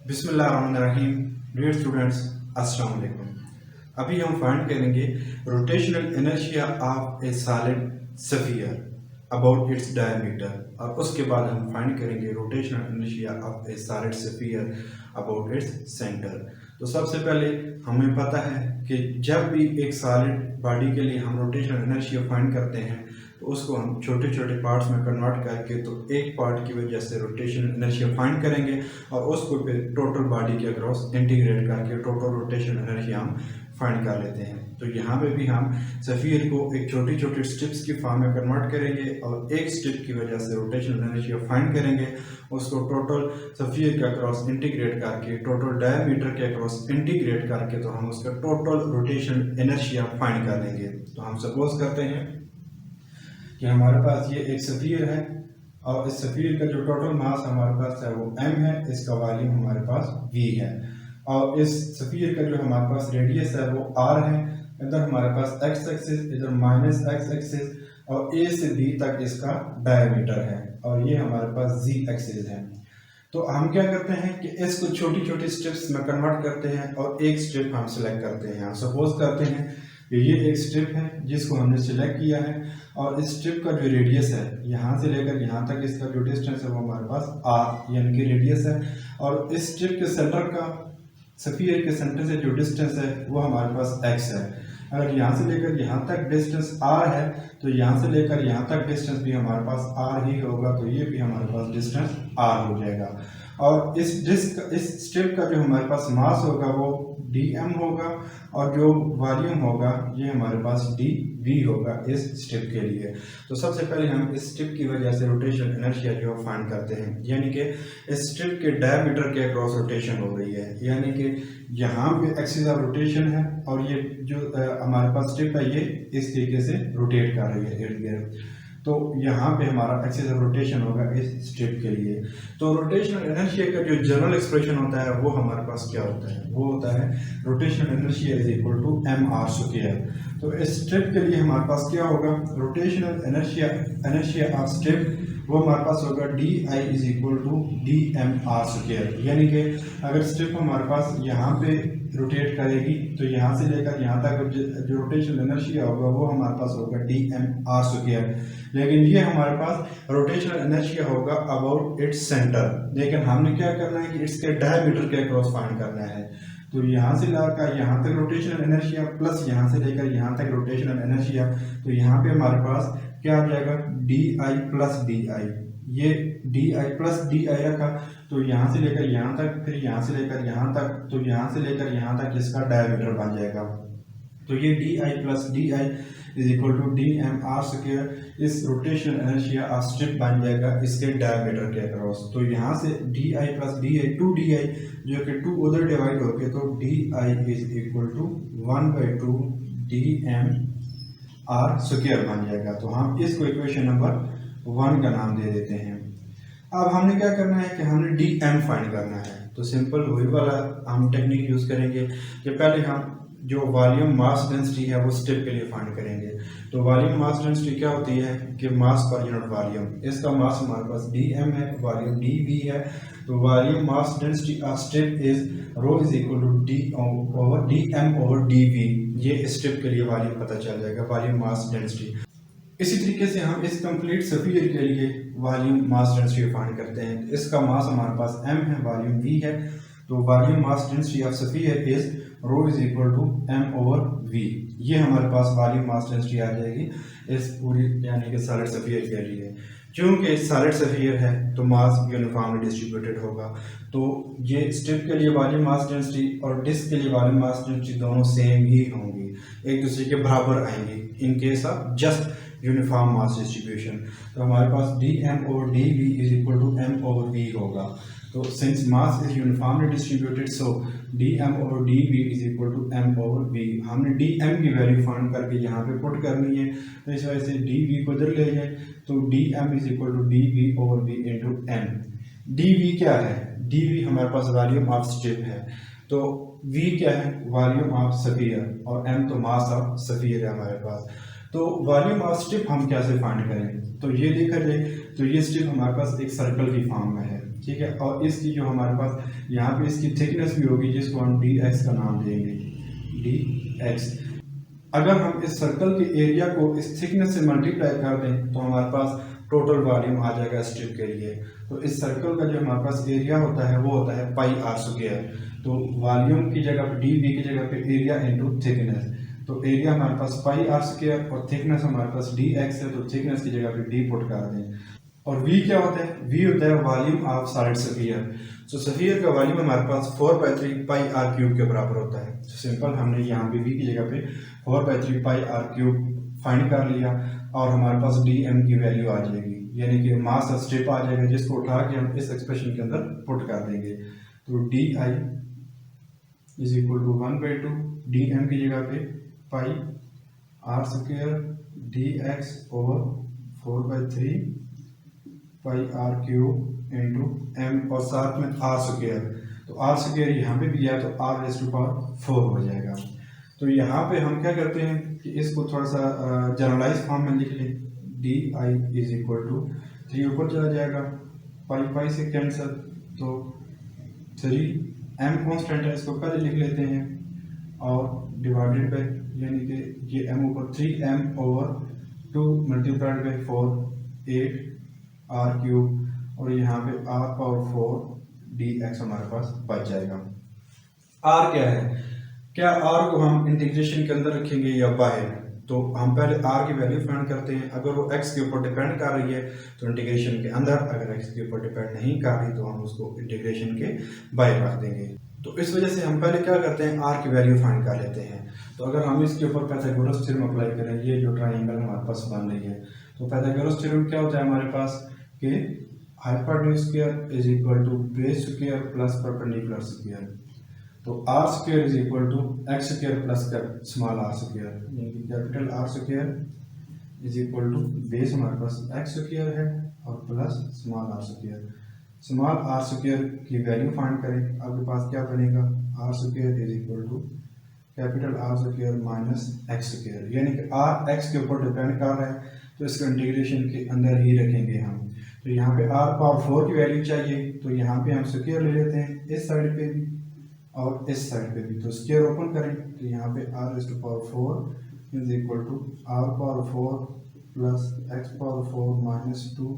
बिस्मिल्लाहिर्रहमानिर्रहीम। Dear students, अस्सलाम वालेकुम। अभी हम फाइंड करेंगे rotational inertia of A solid sphere about its diameter, और उसके बाद हम फाइंड करेंगे rotational inertia of A solid sphere about its centre. तो सबसे पहले हमें पता है कि जब भी एक सॉलिड बॉडी के लिए हम रोटेशनल इनर्शिया फाइंड करते हैं तो उसको हम छोटे छोटे पार्ट्स में कन्वर्ट करके तो एक पार्ट की वजह से रोटेशनल इनर्शिया फाइंड करेंगे और उसको फिर टोटल बॉडी के अक्रॉस इंटीग्रेट करके टोटल रोटेशनल इनर्शिया हम फाइंड कर लेते हैं। तो यहाँ पे भी हम स्फीयर को एक छोटी छोटी स्टेप्स की फॉर्म में कन्वर्ट करेंगे और एक स्टेप की वजह से रोटेशनल इनर्शिया फाइंड करेंगे, उसको टोटल स्फीयर के अक्रॉस इंटीग्रेट करके टोटल डायमीटर के अक्रॉस इंटीग्रेट करके तो हम उसका टोटल रोटेशनल इनर्शिया फाइंड कर लेंगे। तो हम सपोज करते हैं कि हमारे पास ये एक स्फीयर है और इस स्फीयर का जो टोटल मास हमारे पास है वो m है, इसका वॉल्यूम हमारे पास v है, और इस स्फीयर का जो हमारे पास रेडियस है वो r है। इधर हमारे पास x एक्सिस, इधर माइनस x एक्सिस, और a से b तक इसका डायमीटर है, और ये हमारे पास z एक्सिस है। तो हम क्या करते हैं कि इसको छोटी छोटी स्टेप्स में कन्वर्ट करते हैं और एक स्टेप हम सिलेक्ट करते हैं। सपोज करते हैं कि ये एक स्ट्रिप है जिसको हमने सिलेक्ट किया है, और इस स्ट्रिप का जो रेडियस है यहाँ से लेकर यहाँ तक इसका जो डिस्टेंस है वो हमारे पास r यानी कि रेडियस है, और इस स्ट्रिप के सेंटर का स्फीयर के सेंटर से जो डिस्टेंस है वो हमारे पास x है। अगर यहाँ से लेकर यहाँ तक डिस्टेंस r है तो यहाँ से लेकर यहाँ तक डिस्टेंस भी हमारे पास r ही होगा, तो ये भी हमारे पास डिस्टेंस r हो जाएगा। और इस स्ट्रिप का जो हमारे पास मास होगा वो dm होगा, और जो वॉल्यूम होगा ये हमारे पास dv होगा इस स्ट्रिप के लिए। तो सबसे पहले हम इस स्ट्रिप की वजह से रोटेशन इनर्शिया जो फाइंड करते हैं, यानी कि इस स्ट्रिप के डायमीटर के अक्रॉस रोटेशन हो रही है, यानी कि यहाँ पे एक्सिस ऑफ रोटेशन है और ये जो हमारे पास स्ट्रिप है ये इस तरीके से रोटेट कर रही है इर्द गिर्द। तो यहाँ पे हमारा एक्सिस ऑफ रोटेशन होगा इस स्ट्रिप के लिए। तो रोटेशनल इनर्शिया का जो जनरल एक्सप्रेशन होता है वो हमारे पास क्या होता है, वो होता है rotational inertia is equal to mr square. तो इस स्ट्रिप के लिए हमारे पास क्या होगा, रोटेशनल इनर्शिया ऑफ स्ट्रिप वो हमारे पास होगा D I is equal to D M R square. यानी कि अगर स्ट्रिप हमारे पास यहाँ पे रोटेट करेगी तो यहाँ से लेकर यहाँ तक जो रोटेशनल इनर्शिया होगा वो हमारे पास होगा डी एम आर स्क्वायर, लेकिन ये हमारे पास रोटेशनल इनर्शिया होगा अबाउट इट्स सेंटर। लेकिन हमने क्या करना है कि इसके डायमीटर के अक्रॉस फाइंड करना है। तो यहाँ से लाकर यहाँ तक रोटेशनल इनर्शिया प्लस यहाँ से लेकर यहाँ तक रोटेशनल इनर्शिया, तो यहाँ पे हमारे पास क्या आ जाएगा D I plus D I. ये D I plus D I रखा तो यहाँ से लेकर यहाँ तक, फिर यहाँ से लेकर यहाँ तक, तो यहाँ से लेकर यहाँ तक इसका डायमीटर बन जाएगा। तो ये D I plus D I is equal to D M R square, इस रोटेशनल इनर्शिया ऑफ स्ट्रिप बन जाएगा इसके डायमीटर के अक्रॉस। तो यहाँ से D I plus D I two D I, जो कि टू उधर डिवाइड होके तो D I is equal to 1/2 D M R square बन जाएगा। तो हम इसको इक्वेशन नंबर 1 का नाम दे देते हैं। अब हमने क्या करना है कि हमने डी एम फाइंड करना है। तो सिंपल वही वाला हम टेक्निक यूज करेंगे कि पहले हम जो वॉल्यूम मास डेंसिटी है वो स्ट्रिप के लिए फाइंड करेंगे। तो वॉल्यूम मास डेंसिटी क्या होती है कि मास पर यूनिट वॉल्यूम, इसका मास हमारे पास dm है, वॉल्यूम dv है। तो volume mass density of strip is rho is equal to dm over dv। ये स्ट्रिप के लिए वॉल्यूम पता चल जाएगा, वॉल्यूम मास डेंसिटी। इसी तरीके से हम इस कंप्लीट स्फीयर के लिए वॉल्यूम मास डेंसिटी फाइंड करते हैं। इसका मास हमारे पास m है, वॉल्यूम v है। तो volume mass density of sphere is rho is equal to m over v। ये हमारे पास वॉल्यूम मास डेंसिटी आ जाएगी इस पूरी यानी कि सॉलिड स्फीयर के लिए। क्योंकि सॉलिड स्फीयर है तो मास यूनिफॉर्मली डिस्ट्रीब्यूटेड होगा, तो ये स्ट्रिप के लिए वॉल्यूम मास डेंसिटी और डिस्क के लिए वॉल्यूम मास डेंसिटी दोनों सेम ही होंगी, एक दूसरे के बराबर आएंगी in case of just uniform mass distribution. तो हमारे पास D M over D V is equal to M over V होगा। तो since mass is uniformly distributed so D M over D V is equal to M over V. हमने D M की value find करके यहाँ पे put करनी है, तो इस वजह से डी वी को इधर ले जाए तो D M is equal to D V over V into M. D V क्या है, डी वी हमारे पास वॉल्यूम ऑफ स्ट्रिप है, तो वी क्या है वॉल्यूम ऑफ स्फीयर, और एम तो मास ऑफ स्फीयर है हमारे पास। तो वॉल्यूम ऑफ स्ट्रिप हम कैसे फाइंड करें, तो ये देखा जाए तो ये स्ट्रिप हमारे पास एक सर्कल की फॉर्म में है, ठीक है। और इसकी जो हमारे पास यहाँ पे इसकी थिकनेस भी होगी जिसको हम डी एक्स का नाम देंगे, डी एक्स। अगर हम इस सर्कल के एरिया को इस थिकनेस से मल्टीप्लाई कर दें तो हमारे पास टोटल वॉल्यूम आ जाएगा स्ट्रिप के लिए। तो इस सर्कल का जो हमारे पास एरिया होता है वो होता है पाई आर स्क्वायर। तो वॉल्यूम की जगह पे डी वी की जगह पे एरिया इनटू थिकनेस, तो एरिया हमारे पास पाई आर स्क्वायर और थिकनेस हमारे पास डी एक्स है, तो थिकनेस की जगह पे डी पुट कर दें। और v क्या होता है? v होता है volume of solid sphere. So sphere का वॉल्यूम हमारे पास 4/3 पाई आर क्यूब के बराबर होता है। तो सिंपल हमने यहाँ पे v की जगह पे 4/3 पाई आर क्यूब फाइंड कर लिया और हमारे पास dm की वैल्यू आ जाएगी, यानी कि मास ऑफ स्ट्रिप आ जाएगा, जिसको उठा के हम इस एक्सप्रेशन के अंदर पुट कर देंगे। तो di is equal to 1/2 dm की जगह पे pi R square dx over 4/3 pi R cube into M और साथ में आर स्क्वायर। तो आर स्क्वायर यहाँ पे भी है तो आर रेज़ टू पावर 4 हो जाएगा। तो यहाँ पे हम क्या करते हैं कि इसको थोड़ा सा जनरलाइज फॉर्म में लिख लें, D I is equal to 3 ऊपर चला जाएगा, पाई पाई से कैंसिल, तो 3 एम कॉन्स्टेंट है इसको पहले लिख लेते हैं और डिवाइडेड बाय, यानी कि ये एम ऊपर 3m over 2 multiplied by 4 8 are cube और यहाँ पे आर पावर 4 डी एक्स हमारे पास बच जाएगा। आर क्या है? क्या आर को हम इंटीग्रेशन के अंदर रखेंगे या बाहर? तो हम पहले आर की वैल्यू फाइंड करते हैं। अगर वो एक्स के ऊपर डिपेंड कर रही है तो इंटीग्रेशन के अंदर, अगर एक्स के ऊपर डिपेंड नहीं कर रही तो हम उसको इंटीग्रेशन के बाहर रख देंगे। तो इस वजह से हम पहले क्या करते हैं, आर की वैल्यू फाइंड कर लेते हैं। तो अगर हम इसके ऊपर पाइथागोरस थ्योरम अप्लाई करें, ये जो ट्राइंगल हमारे पास बन रही है, तो पाइथागोरस थ्योरम क्या होता है हमारे पास कि hypotenuse square is equal to base square plus perpendicular square. तो R square is equal to X square plus small R square, यानी कि capital R square is equal to base हमारे पास एक्स स्क्वायर है और plus small R square. Small R square की value find करें, आपके पास क्या बनेगा, R square is equal to capital R square minus X square, यानी कि आर एक्स के ऊपर डिपेंड कर रहा है तो इसको इंटीग्रेशन के अंदर ही रखेंगे हम। तो यहाँ पे आर पावर 4 की वैल्यू चाहिए, तो यहाँ पे हम स्क्वायर ले लेते हैं इस साइड पे भी और इस साइड पे भी। तो स्क्वायर ओपन करें तो यहाँ पे R raise to power 4 is equal to R power 4 plus X power 4 minus 2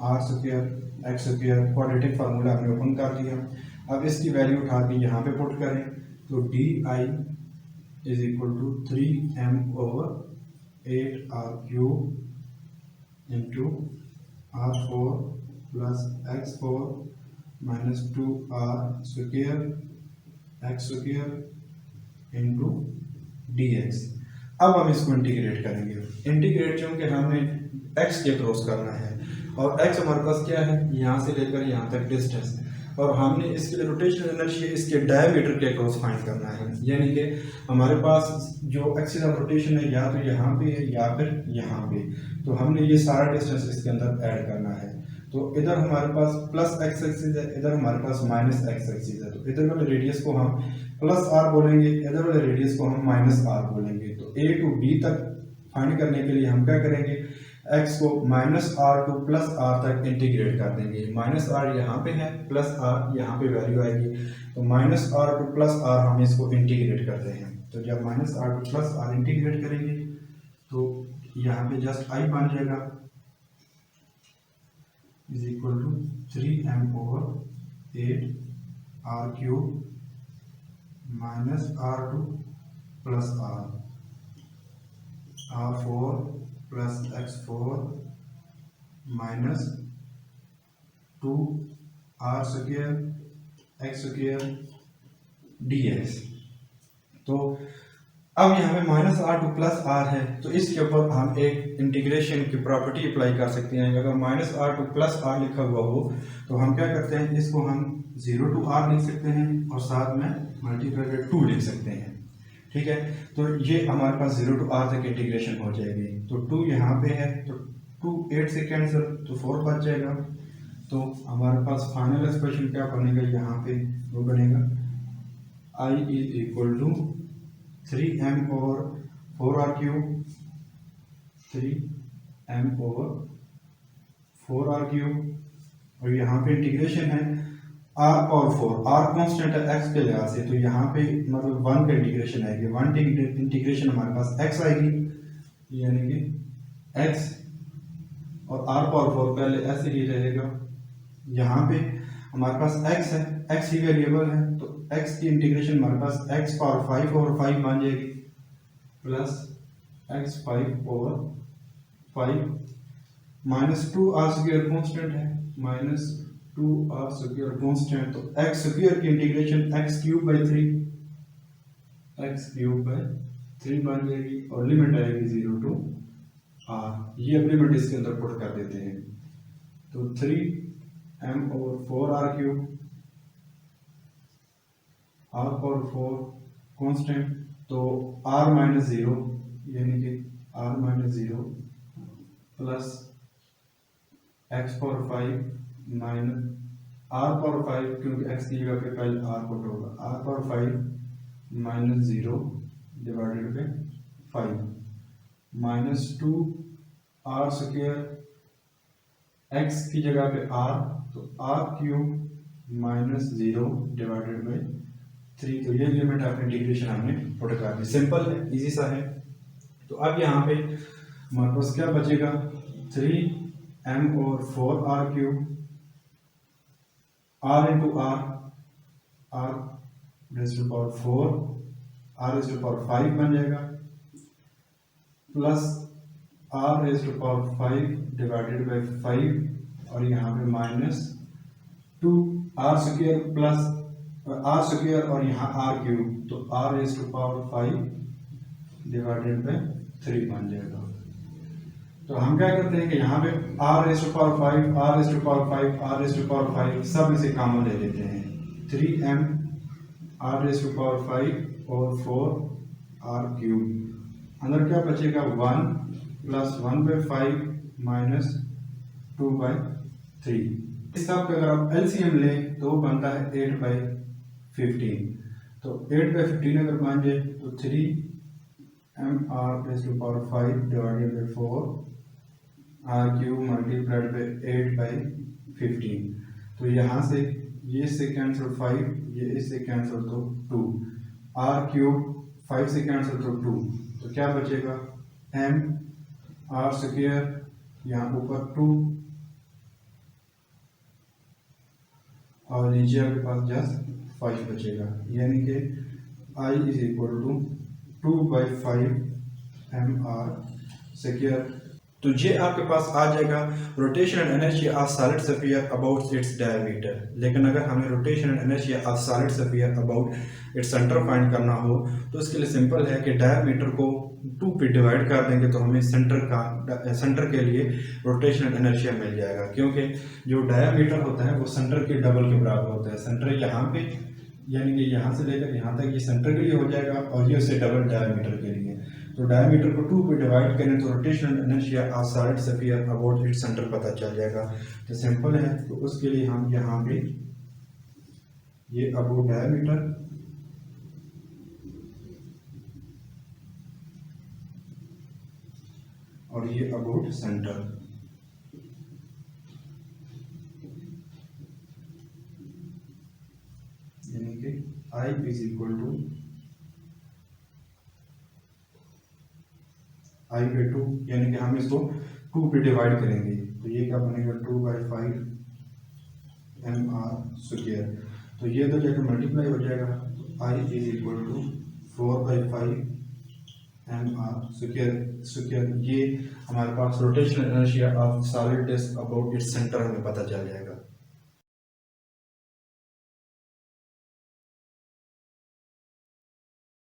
are square x square. Quadratic formula हमने ओपन कर दिया। अब इसकी वैल्यू उठा के यहाँ पे पुट करें तो D I is equal to 3m over 8 are cube into R 4 plus X 4 minus 2 are square x square into D X. अब हम इसको इंटीग्रेट करेंगे। इंटीग्रेट चूँकि हमें एक्स के क्रॉस करना है और एक्स हमारे पास क्या है, यहाँ से लेकर यहाँ तक डिस्टेंस, और हमने इसके लिए रोटेशनल एनर्जी इसके डायमीटर के क्रॉस फाइंड करना है, यानी कि हमारे पास जो एक्सिस ऑफ रोटेशन है या तो यहाँ पे है या फिर यहाँ पे। तो हमने ये सारा डिस्टेंस इसके अंदर ऐड करना है। तो इधर हमारे पास प्लस एक्स एक्सिस है, इधर हमारे पास माइनस एक्स एक्सिस है। तो इधर वाले रेडियस को हम प्लस आर बोलेंगे, इधर वाले रेडियस को हम माइनस आर बोलेंगे। तो ए टू बी तक फाइंड करने के लिए हम क्या करेंगे, x को minus are to plus R तक इंटीग्रेट कर देंगे। माइनस आर यहाँ पे है, प्लस आर यहाँ पे वैल्यू आएगी, तो minus are to plus r हम इसको इंटीग्रेट करते हैं। तो जब minus are to plus r integrate करेंगे तो यहाँ पे जस्ट आई बन जाएगा is equal to 3m over 8 are cube minus are to plus r 4 plus x4 minus 2 are square x square d x. तो अब यहाँ पे minus are to plus r है, तो इसके ऊपर हम एक इंटीग्रेशन की प्रॉपर्टी अप्लाई कर सकते हैं। अगर minus are to plus r लिखा हुआ हो तो हम क्या करते हैं, इसको हम 0 टू आर लिख सकते हैं और साथ में मल्टीप्लाई बाय 2 लिख सकते हैं, ठीक है। तो ये हमारे पास 0 टू आर तक इंटीग्रेशन हो जाएगी। तो 2 यहाँ पे है तो 2 8 से कैंसिल तो 4 बच जाएगा। तो हमारे पास फाइनल एक्सप्रेशन क्या बनेगा, यहाँ पे वो बनेगा I is equal to 3m over 4 r cube 3m over 4r³ और यहाँ पे इंटीग्रेशन है r और 4, r कांस्टेंट है x के लिहाज से, तो यहाँ पे मतलब 1 का इंटीग्रेशन आएगी, 1 इंटीग्रेशन हमारे पास x आएगी, यानी कि x और r पावर 4 पहले ऐसे ही रहेगा। यहाँ पे हमारे पास x है, x ही वेरिएबल है, तो x की इंटीग्रेशन हमारे पास x पावर 5 ओवर 5 बन जाएगी plus x 5 over 5 minus 2r² constant है, माइनस 2r² कांस्टेंट, तो x² की इंटीग्रेशन x³ 3 बन जाएगी और लिमिट आएगी 0 टू r। ये अब लिमिट इसके अंदर पुट कर देते हैं, तो 3m over 4r³ r power 4 constant, तो r माइनस 0 यानी कि r minus 0 plus x power 5 minus r power 5, क्योंकि x की जगह पे पहले r पुट होगा, r power 5 minus 0 divided by 5 minus 2r² x की जगह पे r, तो r³ माइनस 0 डिवाइडेड बाय 3, तो ये लिमिट ऑफ इंटीग्रेशन हमने पुट कर दी। सिंपल है, इजी सा है। तो अब यहाँ पे हमारे पास क्या बचेगा, 3m और 4r³ r into r raise to power 4 r raise to power 5 बन जाएगा plus r raise to power 5 divided by 5 और यहाँ पे माइनस 2r² प्लस r² और यहाँ r³, तो r raise to power 5 divided by 3 बन जाएगा। तो हम क्या करते हैं कि यहाँ पे r raise to power 5, r raise to power 5, r raise to power 5 सब इसे कॉमन ले लेते हैं, 3m r raise to power 5 और 4r³ अंदर क्या बचेगा 1 प्लस 1/5 माइनस 2/3। इस सब का अगर आप एलसीएम लें तो बनता है 8/15, तो 8/15 अगर बन जाए तो 3mr raise to power 5 divided by 4r³ multiplied by 8/15, तो यहाँ से ये इससे कैंसिल 5, ये इससे कैंसिल तो 2, r³ 5 से कैंसिल तो 2, तो क्या बचेगा m r² यहाँ ऊपर 2 और नीचे आपके पास जस्ट 5 बचेगा, यानी कि I is equal to 2/5 mr²। तो ये आपके पास आ जाएगा rotational energy of solid sphere about its diameter. लेकिन अगर हमें rotational energy of solid sphere about its centre find करना हो तो इसके लिए सिंपल है कि डायमीटर को 2 पे डिवाइड कर देंगे तो हमें सेंटर के लिए रोटेशनल एनर्जी मिल जाएगा, क्योंकि जो डायमीटर होता है वो सेंटर के डबल के बराबर होता है। सेंटर यहाँ पे यानी कि यहाँ से लेकर यहाँ तक ये सेंटर के लिए हो जाएगा और ये उससे डबल डायमीटर के लिए। तो डायमीटर को 2 पे डिवाइड करें तो rotational energy of solid sphere about its centre पता चल जाएगा। तो सिंपल है, तो उसके लिए हम यहाँ पे ये अबाउट डायमीटर और ये अबाउट सेंटर, यानी कि I is equal to I/2, यानी कि हम इसको 2 पे डिवाइड करेंगे तो ये क्या बनेगा 2/5 mr², तो ये तो जाकर मल्टीप्लाई हो जाएगा, तो I is equal to 4/5 mr²। ये हमारे पास rotational energy of solid disc about its centre हमें पता चल जाएगा।